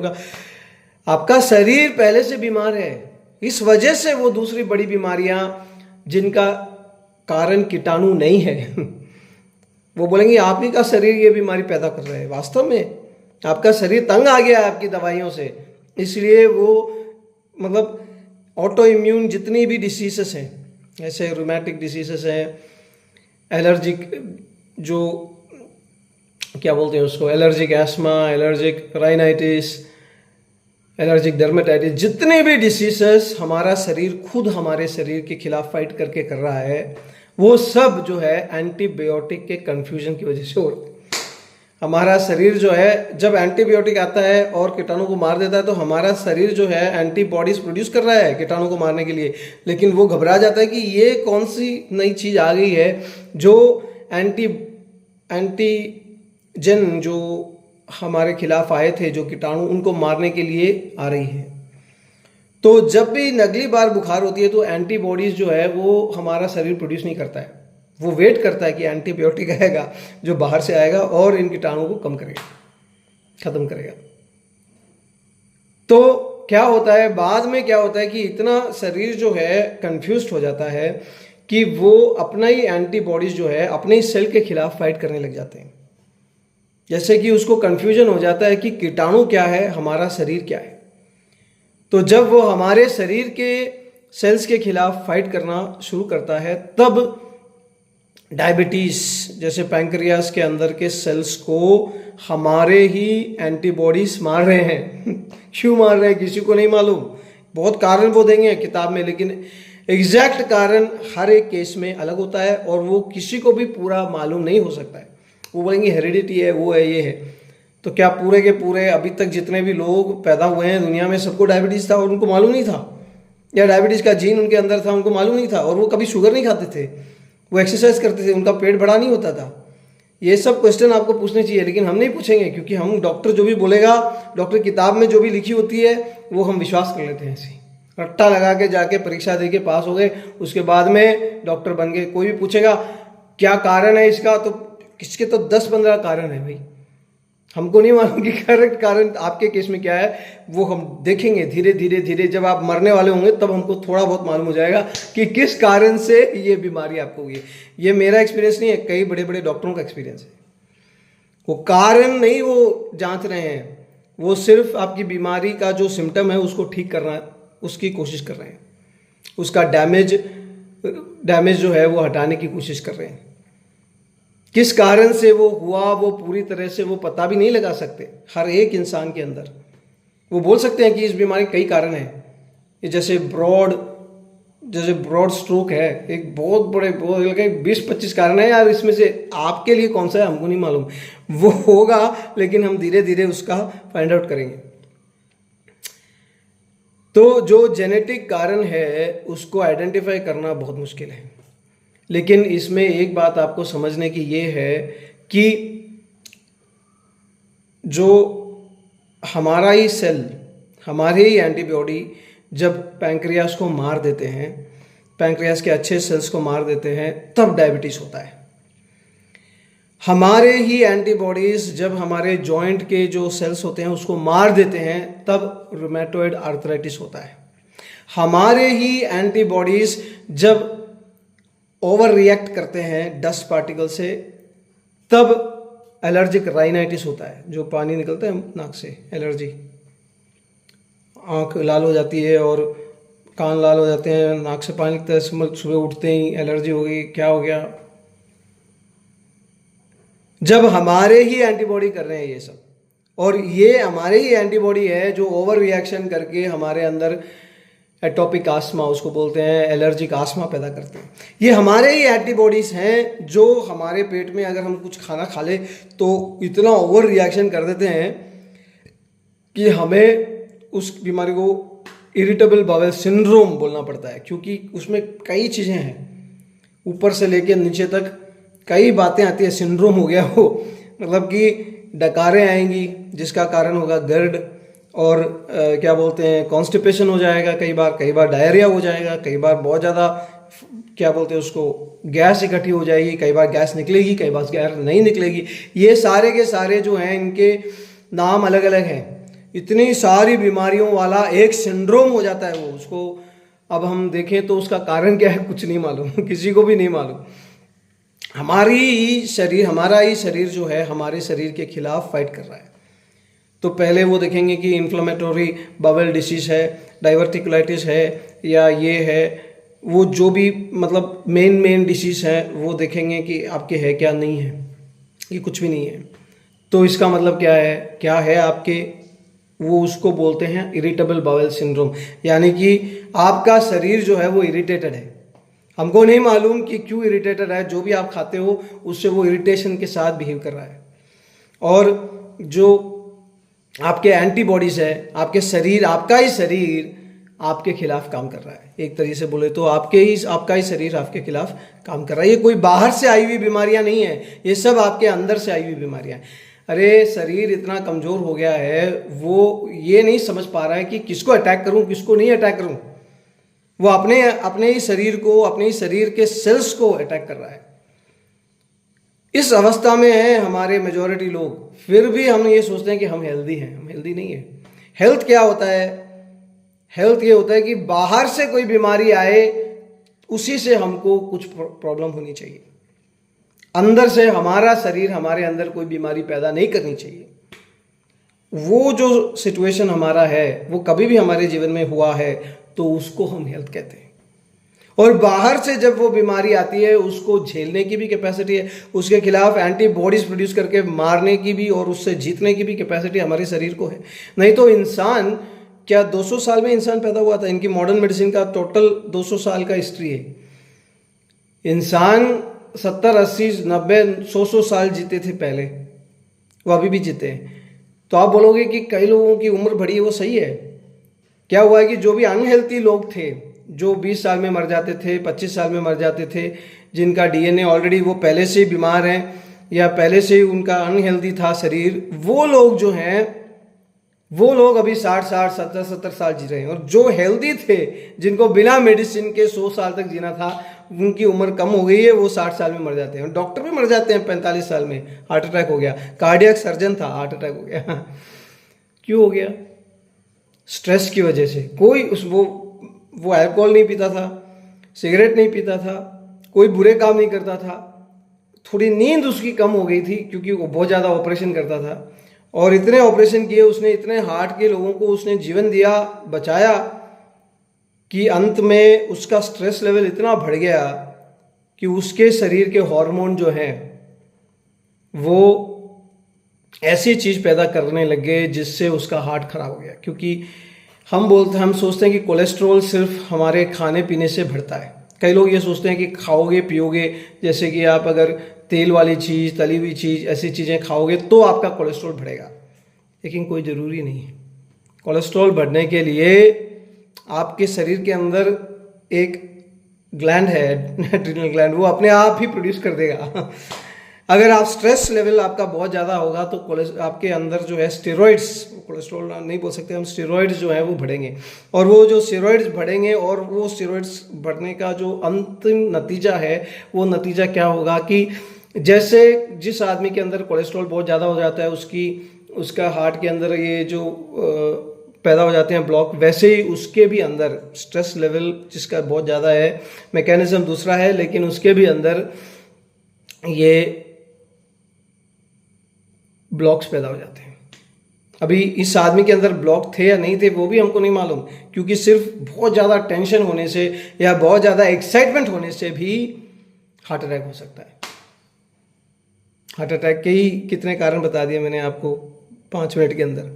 होगा। आपका शरीर पहले से बीमार है, इस वजह से वो दूसरी बड़ी बीमारियां जिनका कारण कीटाणु नहीं है वो बोलेंगे आप ही का शरीर ये बीमारी पैदा कर रहा है। वास्तव में आपका शरीर तंग आ गया है आपकी दवाइयों से, इसलिए वो मतलब ऑटो इम्यून जितनी भी डिसीजेस हैं, ऐसे रूमेटिक डिसीजेस हैं, एलर्जिक जो क्या बोलते हैं उसको, allergic ESMA, allergic rhinitis, allergic dermatitis, जितने भी डिसीजेस हमारा शरीर खुद हमारे शरीर के खिलाफ फाइट करके कर रहा है, वो सब जो है एंटीबायोटिक के कंफ्यूजन की वजह से हो रहा है। हमारा शरीर जो है जब एंटीबायोटिक आता है और कीटाणु को मार देता है तो हमारा शरीर जो है एंटीबॉडीज प्रोड्यूस कर रहा है कीटाणु को मारने के लिए, लेकिन वो घबरा जाता है कि ये कौन सी नई चीज़ आ गई है जो एंटीजन जो हमारे खिलाफ आए थे, जो कीटाणु उनको मारने के लिए आ रही है। तो जब भी अगली बार बुखार होती है तो एंटीबॉडीज जो है वो हमारा शरीर प्रोड्यूस नहीं करता है, वो वेट करता है कि एंटीबायोटिक आएगा जो बाहर से आएगा और इन कीटाणुओं को कम करेगा, खत्म करेगा। तो क्या होता है बाद में, क्या होता है कि इतना शरीर जो है कंफ्यूज्ड हो जाता है कि वो अपना ही एंटीबॉडीज जो है अपने ही सेल के खिलाफ फाइट करने लग जाते हैं। जैसे कि उसको कंफ्यूजन हो जाता है कि कीटाणु क्या है, हमारा शरीर क्या है। तो जब वो हमारे शरीर के सेल्स के खिलाफ फाइट करना शुरू करता है तब डायबिटीज जैसे पैंक्रियास के अंदर के सेल्स को हमारे ही एंटीबॉडीज मार रहे हैं क्यों मार रहे हैं किसी को नहीं मालूम, बहुत कारण वो देंगे किताब में, लेकिन एग्जैक्ट कारण हर एक केस में अलग होता है और वो किसी को भी पूरा मालूम नहीं हो सकता है। वो बोलेंगे हेरिडिटी है, वो है, ये है। तो क्या पूरे के पूरे अभी तक जितने भी लोग पैदा हुए हैं दुनिया में सबको डायबिटीज़ था और उनको मालूम नहीं था, या डायबिटीज़ का जीन उनके अंदर था उनको मालूम नहीं था, और वो कभी शुगर नहीं खाते थे, वो एक्सरसाइज करते थे, उनका पेट बड़ा नहीं होता था? ये सब क्वेश्चन आपको पूछने चाहिए, लेकिन हम नहीं पूछेंगे क्योंकि हम डॉक्टर जो भी बोलेगा, डॉक्टर किताब में जो भी लिखी होती है वो हम विश्वास कर लेते हैं। ऐसे रट्टा लगा के जाके परीक्षा दे के पास हो गए, उसके बाद में डॉक्टर बन गए। कोई भी पूछेगा क्या कारण है इसका, तो किसके तो 10-15 कारण है भाई, हमको नहीं मालूम कि करेक्ट कारण आपके केस में क्या है। वो हम देखेंगे धीरे धीरे धीरे, जब आप मरने वाले होंगे तब हमको थोड़ा बहुत मालूम हो जाएगा कि किस कारण से ये बीमारी आपको हुई है। ये मेरा एक्सपीरियंस नहीं है, कई बड़े बड़े डॉक्टरों का एक्सपीरियंस है। वो कारण नहीं वो जांच रहे हैं, वो सिर्फ आपकी बीमारी का जो सिम्टम है उसको ठीक करना, उसकी कोशिश कर रहे हैं, उसका डैमेज जो है वो हटाने की कोशिश कर रहे हैं। किस कारण से वो हुआ वो पूरी तरह से वो पता भी नहीं लगा सकते हर एक इंसान के अंदर। वो बोल सकते हैं कि इस बीमारी कई कारण हैं, ये जैसे ब्रॉड स्ट्रोक है, एक बहुत बड़े 20-25 कारण है यार, इसमें से आपके लिए कौन सा है हमको नहीं मालूम, वो होगा, लेकिन हम धीरे धीरे उसका फाइंड आउट करेंगे। तो जो जेनेटिक कारण है उसको आइडेंटिफाई करना बहुत मुश्किल है, लेकिन इसमें एक बात आपको समझने की ये है कि जो हमारा ही सेल, हमारे ही एंटीबॉडी जब पैंक्रियास को मार देते हैं, पैंक्रियास के अच्छे सेल्स को मार देते हैं, तब डायबिटीज होता है। हमारे ही एंटीबॉडीज जब हमारे जॉइंट के जो सेल्स होते हैं उसको मार देते हैं, तब रूमेटॉइड आर्थराइटिस होता है। हमारे ही एंटीबॉडीज जब ओवर रिएक्ट करते हैं डस्ट पार्टिकल से, तब एलर्जिक राइनाइटिस होता है, जो पानी निकलता है नाक से, एलर्जी, आंख लाल हो जाती है और कान लाल हो जाते हैं, नाक से पानी निकलता है, सुबह उठते ही एलर्जी हो गई, क्या हो गया, जब हमारे ही एंटीबॉडी कर रहे हैं ये सब। और ये हमारे ही एंटीबॉडी है जो ओवर रिएक्शन करके हमारे अंदर एटोपिक आस्मा उसको बोलते हैं, एलर्जिक आस्मा पैदा करते हैं। ये हमारे ही एंटीबॉडीज हैं जो हमारे पेट में अगर हम कुछ खाना खा ले तो इतना ओवर रिएक्शन कर देते हैं कि हमें उस बीमारी को इरिटेबल बाउल सिंड्रोम बोलना पड़ता है, क्योंकि उसमें कई चीज़ें हैं, ऊपर से लेकर नीचे तक कई बातें आती है। सिंड्रोम हो गया वो, मतलब कि डकारें आएंगी जिसका कारण होगा गर्ड, और क्या बोलते हैं कॉन्स्टिपेशन हो जाएगा, कई बार डायरिया हो जाएगा, कई बार बहुत ज़्यादा क्या बोलते हैं उसको गैस इकट्ठी हो जाएगी, कई बार गैस निकलेगी, कई बार गैस नहीं निकलेगी। ये सारे के सारे जो हैं इनके नाम अलग अलग हैं। इतनी सारी बीमारियों वाला एक सिंड्रोम हो जाता है वो उसको। अब हम देखें तो उसका कारण क्या है कुछ नहीं मालूम किसी को भी नहीं मालूम। हमारा ही शरीर जो है हमारे शरीर के खिलाफ फाइट कर रहा है। तो पहले वो देखेंगे कि इन्फ्लेमेटरी बाउल डिसीज है, डाइवर्टिकुलाइटिस है, या ये है वो जो भी मतलब मेन डिसीज है वो देखेंगे कि आपके है क्या, नहीं है, ये कुछ भी नहीं है। तो इसका मतलब क्या है आपके, वो उसको बोलते हैं इरिटेबल बाउल सिंड्रोम, यानी कि आपका शरीर जो है वो इरिटेटेड है। हमको नहीं मालूम कि क्यों इरिटेटेड है, जो भी आप खाते हो उससे वो इरिटेशन के साथ बिहेव कर रहा है। और जो आपके एंटीबॉडीज है, आपका ही शरीर आपके खिलाफ काम कर रहा है। एक तरीके से बोले तो आपका ही शरीर आपके खिलाफ काम कर रहा है। ये कोई बाहर से आई हुई बीमारियां नहीं है, ये सब आपके अंदर से आई हुई बीमारियां हैं। अरे शरीर इतना कमजोर हो गया है, वो ये नहीं समझ पा रहा है कि किसको अटैक करूं किसको नहीं अटैक करूं। वो अपने ही शरीर को, अपने ही शरीर के सेल्स को अटैक कर रहा है। इस अवस्था में है हमारे मेजॉरिटी लोग। फिर भी हम ये सोचते हैं कि हम हेल्दी हैं, हम हेल्दी नहीं है। हेल्थ क्या होता है? हेल्थ ये होता है कि बाहर से कोई बीमारी आए उसी से हमको कुछ प्रॉब्लम होनी चाहिए, अंदर से हमारा शरीर हमारे अंदर कोई बीमारी पैदा नहीं करनी चाहिए। वो जो सिचुएशन हमारा है वो कभी भी हमारे जीवन में हुआ है तो उसको हम हेल्थ कहते हैं। और बाहर से जब वो बीमारी आती है उसको झेलने की भी कैपेसिटी है, उसके खिलाफ एंटीबॉडीज प्रोड्यूस करके मारने की भी और उससे जीतने की भी कैपेसिटी हमारे शरीर को है। नहीं तो इंसान क्या 200 साल में इंसान पैदा हुआ था? इनकी मॉडर्न मेडिसिन का टोटल 200 साल का हिस्ट्री है। इंसान 70, 80, 90, 100 साल जीते थे पहले, वो अभी भी जीते हैं। तो आप बोलोगे कि कई लोगों की उम्र बढ़ी है, वो सही है। क्या हुआ है कि जो भी अनहेल्थी लोग थे, जो 20 साल में मर जाते थे, 25 साल में मर जाते थे, जिनका डीएनए ऑलरेडी वो पहले से ही बीमार हैं या पहले से ही उनका अनहेल्दी था शरीर, वो लोग जो हैं वो लोग अभी 60, 70 साल जी रहे हैं। और जो हेल्दी थे, जिनको बिना मेडिसिन के 100 साल तक जीना था, उनकी उम्र कम हो गई है, वो 60 साल में मर जाते हैं। डॉक्टर भी मर जाते हैं 45 साल में, हार्ट अटैक हो गया। कार्डियक सर्जन था, हार्ट अटैक हो गया क्यों हो गया? स्ट्रेस की वजह से। कोई वो अल्कोहल नहीं पीता था, सिगरेट नहीं पीता था, कोई बुरे काम नहीं करता था, थोड़ी नींद उसकी कम हो गई थी क्योंकि वो बहुत ज़्यादा ऑपरेशन करता था। और इतने ऑपरेशन किए उसने, इतने हार्ट के लोगों को उसने जीवन दिया, बचाया, कि अंत में उसका स्ट्रेस लेवल इतना बढ़ गया कि उसके शरीर के हार्मोन जो हैं वो ऐसी चीज़ पैदा करने लग गए जिससे उसका हार्ट खराब हो गया। क्योंकि हम सोचते हैं कि कोलेस्ट्रॉल सिर्फ हमारे खाने पीने से बढ़ता है। कई लोग ये सोचते हैं कि खाओगे पियोगे, जैसे कि आप अगर तेल वाली चीज़, तली हुई चीज़, ऐसी चीज़ें खाओगे तो आपका कोलेस्ट्रॉल बढ़ेगा, लेकिन कोई ज़रूरी नहीं है। कोलेस्ट्रॉल बढ़ने के लिए आपके शरीर के अंदर एक ग्लैंड है, एड्रिनल ग्लैंड, वो अपने आप ही प्रोड्यूस कर देगा। अगर आप स्ट्रेस लेवल आपका बहुत ज़्यादा होगा तो आपके अंदर जो है स्टेरॉइड्स, कोलेस्ट्रॉल नहीं बोल सकते हम, स्टेरॉइड्स जो है वो बढ़ेंगे। और वो जो स्टेरॉइड्स बढ़ेंगे और वो स्टेरॉइड्स बढ़ने का जो अंतिम नतीजा है, वो नतीजा क्या होगा कि जैसे जिस आदमी के अंदर कोलेस्ट्रॉल बहुत ज़्यादा हो जाता है, उसका हार्ट के अंदर ये जो पैदा हो जाते हैं ब्लॉक, वैसे ही उसके भी अंदर स्ट्रेस लेवल जिसका बहुत ज़्यादा है, मैकेनिज्म दूसरा है, लेकिन उसके भी अंदर ये ब्लॉक्स पैदा हो जाते हैं। अभी इस आदमी के अंदर ब्लॉक थे या नहीं थे वो भी हमको नहीं मालूम, क्योंकि सिर्फ बहुत ज़्यादा टेंशन होने से या बहुत ज़्यादा एक्साइटमेंट होने से भी हार्ट अटैक हो सकता है। हार्ट अटैक के ही कितने कारण बता दिए मैंने आपको 5 मिनट के अंदर।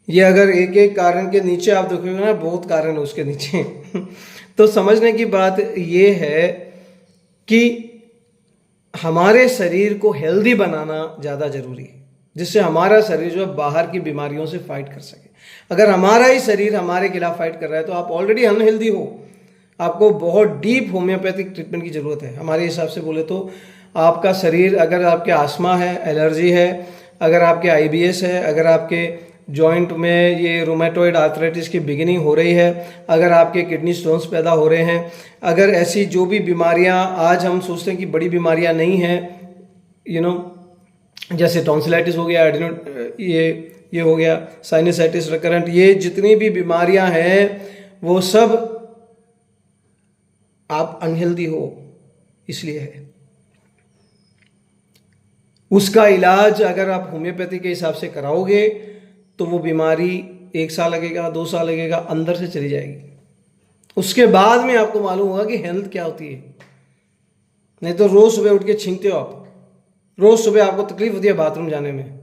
ये अगर एक एक कारण के नीचे आप देखोगे ना, बहुत कारण है उसके नीचे। तो समझने की बात ये है कि हमारे शरीर को हेल्दी बनाना ज़्यादा जरूरी है, जिससे हमारा शरीर जो है बाहर की बीमारियों से फाइट कर सके। अगर हमारा ही शरीर हमारे खिलाफ फाइट कर रहा है तो आप ऑलरेडी अनहेल्दी हो, आपको बहुत डीप होम्योपैथिक ट्रीटमेंट की ज़रूरत है। हमारे हिसाब से बोले तो आपका शरीर, अगर आपके आस्मा है, एलर्जी है, अगर आपके IBS है, अगर आपके जॉइंट में ये रूमेटॉइड आर्थराइटिस की बिगिनिंग हो रही है, अगर आपके किडनी स्टोन्स पैदा हो रहे हैं, अगर ऐसी जो भी बीमारियां आज हम सोचते हैं कि बड़ी बीमारियां नहीं हैं, जैसे टॉन्सिलाइटिस हो गया, ये हो गया साइनसाइटिस रिकरेंट। ये जितनी भी बीमारियां हैं वो सब आप अनहेल्दी हो इसलिए है। उसका इलाज अगर आप होम्योपैथी के हिसाब से कराओगे तो वो बीमारी 1 साल लगेगा, 2 साल लगेगा, अंदर से चली जाएगी। उसके बाद में आपको मालूम होगा कि हेल्थ क्या होती है। नहीं तो रोज सुबह उठ के छींकते हो आप, रोज सुबह आपको तकलीफ होती है बाथरूम जाने में,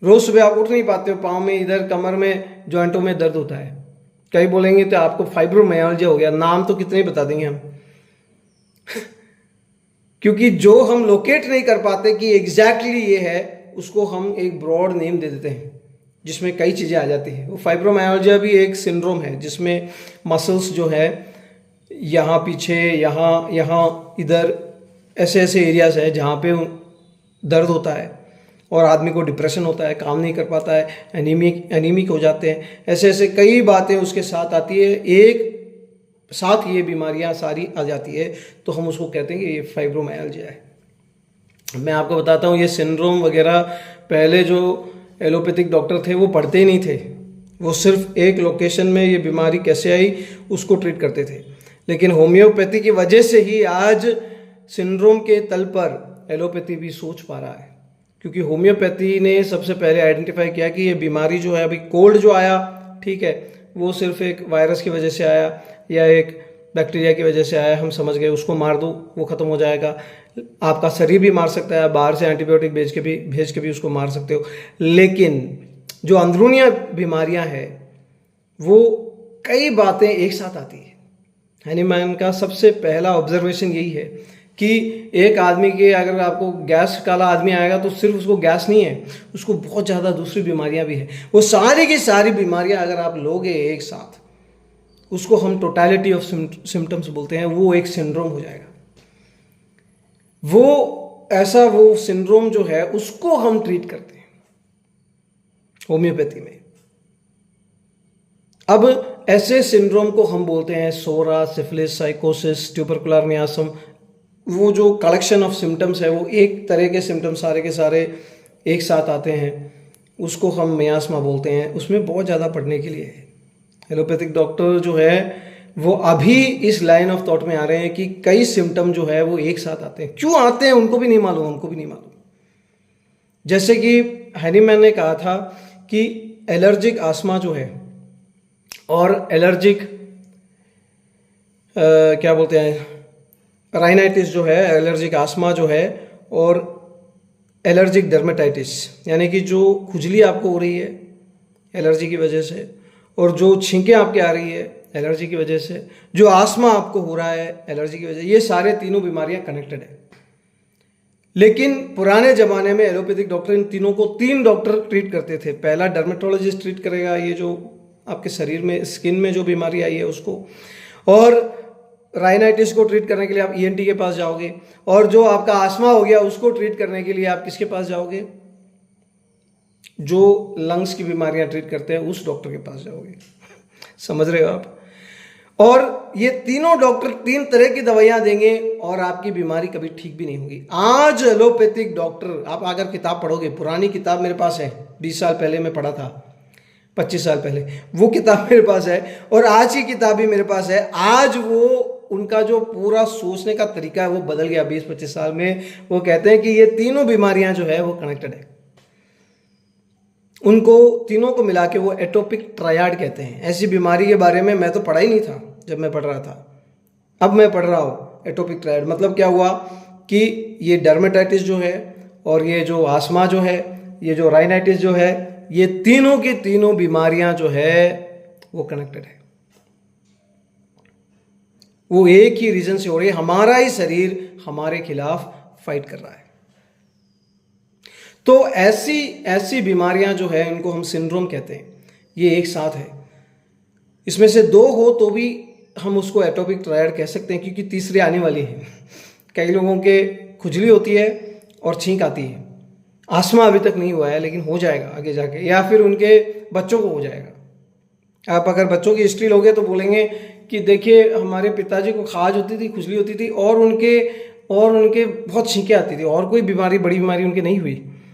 रोज सुबह आप उठ नहीं पाते हो, पाँव में, इधर कमर में, जॉइंटों में दर्द होता है। कई बोलेंगे तो आपको फाइब्रोमाइल्जिया हो गया, नाम तो कितने बता देंगे हम क्योंकि जो हम लोकेट नहीं कर पाते कि एग्जैक्टली ये है, उसको हम एक ब्रॉड नेम दे देते हैं जिसमें कई चीज़ें आ जाती हैं। वो फाइब्रोमाइल्जिया भी एक सिंड्रोम है जिसमें मसल्स जो है यहाँ पीछे, यहाँ इधर ऐसे ऐसे एरियाज है जहाँ पे दर्द होता है और आदमी को डिप्रेशन होता है, काम नहीं कर पाता है, एनीमिक हो जाते हैं। ऐसे ऐसे कई बातें उसके साथ आती है, एक साथ ये बीमारियां सारी आ जाती है, तो हम उसको कहते हैं कि ये फाइब्रोमाइल्जिया है। मैं आपको बताता हूँ, ये सिंड्रोम वगैरह पहले जो एलोपैथिक डॉक्टर थे वो पढ़ते ही नहीं थे, वो सिर्फ एक लोकेशन में ये बीमारी कैसे आई उसको ट्रीट करते थे। लेकिन होम्योपैथी की वजह से ही आज सिंड्रोम के तल पर एलोपैथी भी सोच पा रहा है, क्योंकि होम्योपैथी ने सबसे पहले आइडेंटिफाई किया कि ये बीमारी जो है, अभी कोल्ड जो आया, ठीक है, वो सिर्फ एक वायरस की वजह से आया या एक बैक्टीरिया की वजह से आया, हम समझ गए, उसको मार दो वो ख़त्म हो जाएगा। आपका शरीर भी मार सकता है, बाहर से एंटीबायोटिक भेज के भी उसको मार सकते हो। लेकिन जो अंदरूनी बीमारियां हैं वो कई बातें एक साथ आती है। हैनीमैन का सबसे पहला ऑब्जर्वेशन यही है कि एक आदमी के, अगर आपको गैस वाला आदमी आएगा तो सिर्फ उसको गैस नहीं है, उसको बहुत ज़्यादा दूसरी बीमारियां भी है। वो सारी की सारी बीमारियां अगर आप लोगे एक साथ, उसको हम टोटलिटी ऑफ सिम्टम्स बोलते हैं, वो एक सिंड्रोम हो जाएगा। वो सिंड्रोम जो है उसको हम ट्रीट करते हैं होम्योपैथी में। अब ऐसे सिंड्रोम को हम बोलते हैं सोरा, सिफिलिस, साइकोसिस, ट्यूबरकुलर मियासम। वो जो कलेक्शन ऑफ सिम्टम्स है, वो एक तरह के सिम्टम्स सारे के सारे एक साथ आते हैं, उसको हम मियास्मा बोलते हैं। उसमें बहुत ज़्यादा पढ़ने के लिए है। एलोपैथिक डॉक्टर जो है वो अभी इस लाइन ऑफ थॉट में आ रहे हैं कि कई सिम्टम जो है वो एक साथ आते हैं। क्यों आते हैं उनको भी नहीं मालूम। जैसे कि हैनीमैन ने कहा था कि एलर्जिक आस्मा जो है और एलर्जिक क्या बोलते हैं, राइनाइटिस जो है, एलर्जिक आस्मा जो है, और एलर्जिक डर्मेटाइटिस, यानी कि जो खुजली आपको हो रही है एलर्जी की वजह से, और जो छींकें आपके आ रही है एलर्जी की वजह से, जो आस्मा आपको हो रहा है एलर्जी की वजह से, ये सारे तीनों बीमारियां कनेक्टेड है। लेकिन पुराने ज़माने में एलोपैथिक डॉक्टर इन तीनों को 3 डॉक्टर ट्रीट करते थे। पहला डर्मेटोलॉजिस्ट ट्रीट करेगा ये जो आपके शरीर में, स्किन में जो बीमारी आई है उसको, और राइनाइटिस को ट्रीट करने के लिए आप ईएनटी के पास जाओगे, और जो आपका आस्मा हो गया उसको ट्रीट करने के लिए आप किसके पास जाओगे, जो लंग्स की बीमारियां ट्रीट करते हैं उस डॉक्टर के पास जाओगे। समझ रहे हो आप? और ये तीनों डॉक्टर 3 तरह की दवाइयां देंगे और आपकी बीमारी कभी ठीक भी नहीं होगी। आज एलोपैथिक डॉक्टर, आप अगर किताब पढ़ोगे, पुरानी किताब मेरे पास है, 20 साल पहले मैं पढ़ा था, 25 साल पहले, वो किताब मेरे पास है, और आज की किताब भी मेरे पास है। आज वो उनका जो पूरा सोचने का तरीका है वो बदल गया 20-25 साल में। वो कहते हैं कि ये तीनों बीमारियां जो है वो कनेक्टेड है। उनको तीनों को मिला के वो एटोपिक ट्रायड कहते हैं। ऐसी बीमारी के बारे में मैं तो पढ़ा ही नहीं था जब मैं पढ़ रहा था, अब मैं पढ़ रहा हूँ। एटोपिक ट्रायड मतलब क्या हुआ कि ये डर्मेटाइटिस जो है, और ये जो आस्मा जो है, ये जो राइनाइटिस जो है, ये तीनों की तीनों बीमारियां जो है वो कनेक्टेड है। वो एक ही रीजन से हो रही है, हमारा ही शरीर हमारे खिलाफ फाइट कर रहा है। तो ऐसी बीमारियां जो है इनको हम सिंड्रोम कहते हैं। ये एक साथ है, इसमें से 2 हो तो भी हम उसको एटोपिक ट्रायड कह सकते हैं, क्योंकि तीसरी आने वाली है। कई लोगों के खुजली होती है और छींक आती है। आस्मा अभी तक नहीं हुआ है लेकिन हो जाएगा आगे जाके, या फिर उनके बच्चों को हो जाएगा। आप अगर बच्चों की हिस्ट्री लोगे तो बोलेंगे कि देखिए हमारे पिताजी को खाज होती थी, खुजली होती थी, और उनके बहुत छींकें आती थी, और कोई बीमारी, बड़ी बीमारी उनके नहीं हुई।